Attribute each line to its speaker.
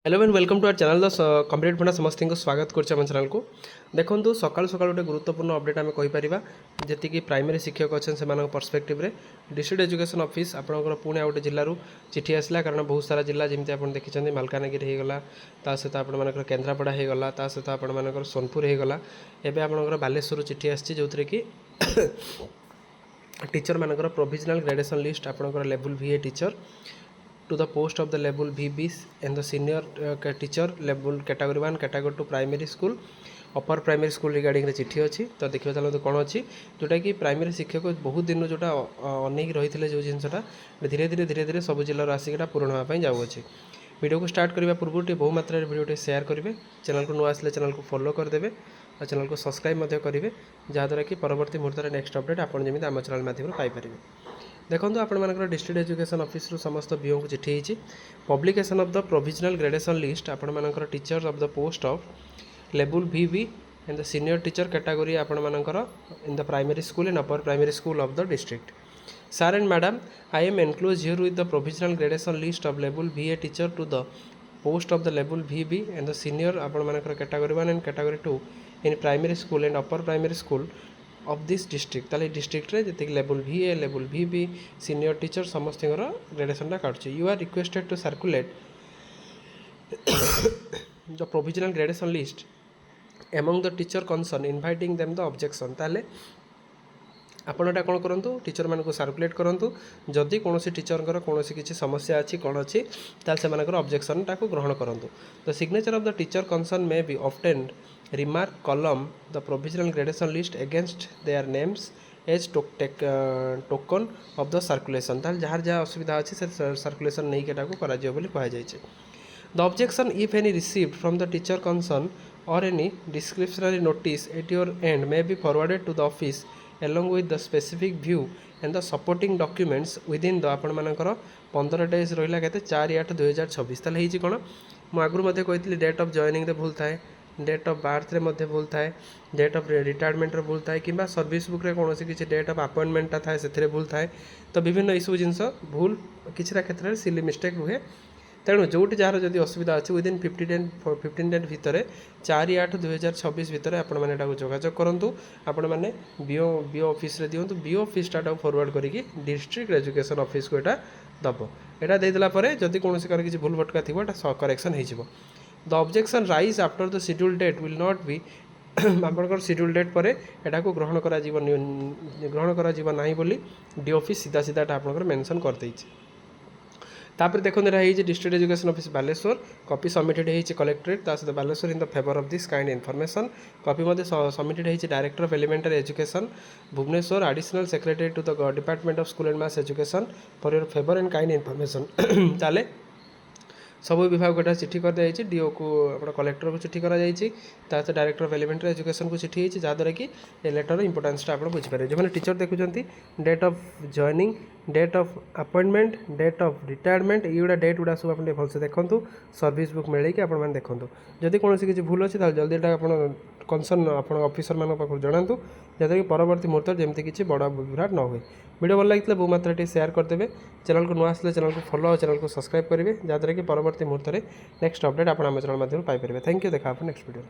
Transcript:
Speaker 1: Hello and welcome to our channel the complete funda समस्त को स्वागत कर चैनल को देखो सकाल सकाल गोटे गुरुत्वपूर्ण अपडेट आम कहीपर जी प्राइमरी शिक्षक अच्छे से पर्सपेक्टिव रे डिस्ट्रिक्ट एजुकेशन ऑफिस आपंकर पुणे गोटे जिलूर चिठी आसला कारण बहुत सारा जिला जमी आप देखते मालकानगिरी होगला सहित आपर केन्द्रापड़ा होगला सहित आपर सोनपुर होगला एवं आपंकर बालेश्वर चिठी आसी जो कि टीचर मानकर प्रोविजनल ग्रेडेशन लिस्ट आपंकर level VA teacher to the post of the level VB and the senior teacher level category 1 category 2 primary school upper primary school regarding चिठी अच्छी तो देखिए चलते कौन अच्छी जोटा कि प्राइमरी शिक्षक बहुत दिन जोटा अनेक रही है जो जिनसा धीरे धीरे सब जिलार आसिक पूरण होगापी जाऊँगी वीडियो को स्टार्ट करने पूर्व बहु मात्रा वीडियो शेयर करेंगे चैनल को नुआ आसे चैनल को फॉलो करदे और चैनल को सब्सक्राइब करेंगे जहाँद्वारा कि परवर्ती मुहूर्त नेक्स्ट अपडेट आप जमी आम चैनल माध्यम पाइपर देखो आपर डिस्ट्रिक्ट एजुकेशन ऑफिस समस्त बीओ को चिठी होती publication of the provisional gradation list आपर teachers of the post of level VB and the senior teacher category आपर in the primary school and upper primary school of the district sir and madam I am enclose herewith the provisional gradation list of level VA teacher to the post of the level VB and the senior आपर category 1 and category 2 in primary school and upper primary school of this district ताले district रे जति level VA level VB senior teacher समस्त gradation काटुचे you are requested to circulate the provisional gradation list among the teacher concern inviting them the objection ताले आपण एटा कौन करूँ teacher मानक सर्कुलेट करूँ जदि कौन टीचर कौन किसी समस्या अच्छी कौन अच्छी से ऑब्जेक्शन टाक ग्रहण करूँ the signature of the teacher concern may be obtained remark column the provisional gradation list against their names as token of the circulation जार जहाँ असुविधा अच्छी से सर्कुलेशन नहीं कहुई the objection if any received from the teacher concern or any discretionary notice at your end may be forwarded to the office along with the specific view and the supporting documents within the आपण मानकर 15 days रहा के 4/8/2024 ताले ही कौन मुझे आगुरी कही date of joining भूल थाए डेट ऑफ बर्थ रे भूल थाए डेट ऑफ रिटायरमेंट भूल थाए कि सर्विस बुक कौन किसी डेट ऑफ अपॉइंटमेंट थाए से भूल थाए तो विभिन्न यू जिन भूल किसी क्षेत्र में सिली मिस्टेक रुहे तेणु जोटी जार जब असुविधा अच्छी विदिन 15 डेज भितर 4/8/2024 भितर आपण मैंने जोगाजोग करूँ आपण मैंने बीओ ऑफिस रे दिंतु बीओ ऑफिस फॉरवर्ड करके डिस्ट्रिक्ट एजुकेशन ऑफिस को यहाँ दब यहाँ देदेला जदि कौन किसी भूल भटका थी करेक्शन हो the objection rise after the schedule date will not be आपंकर शेड्यूल डेट पर यहाँ को ग्रहण करा बोली डी ऑफिस सीधा सीधा आपंकर मेंशन कर देइछि तापर देखो district education office Baleswar copy submitted होती कलेक्टरेट सहित Baleswar in the favour of this kind information copy submitted होती director of elementary education Bhubaneswar additional secretary to the department of school and mass education for your favour and kind information ताले सब विभाग को चिठी कर दी do को collector को चिठी कर डायरेक्टर ऑफ एलिमेंटरी एजुकेशन को चिठी होती जहाँद्वारा कि लेटर इंपोर्टान्सटा आप बुझीपारे जो मैंने टीचर देखुं date of joining date of appointment date of retirement युवा डेट गुड़ा सब आप भलसे देखूँ सर्विस बुक मिले कि आपने देखूँ जदि कौन किसी भूल अच्छी जल्दी कंसर्न आप ऑफिसर मान पाक जनातु जहाँद्वारा कि परवर्ती मुहूर्त जमी किसी बड़ विभ्राट न हुए वीडियो भल लगी बहु मात्रा शेयर करदे चैनल को नुआ आसे चैनल को फॉलो और चैनल को सब्सक्राइब करेंगे जहाँद्वारा कि परवर्ती मुहूर्त में नेक्स्ट अपडेट आप चैनल माध्यम पाइपर थैंक यू देखा नेक्स्ट वीडियो।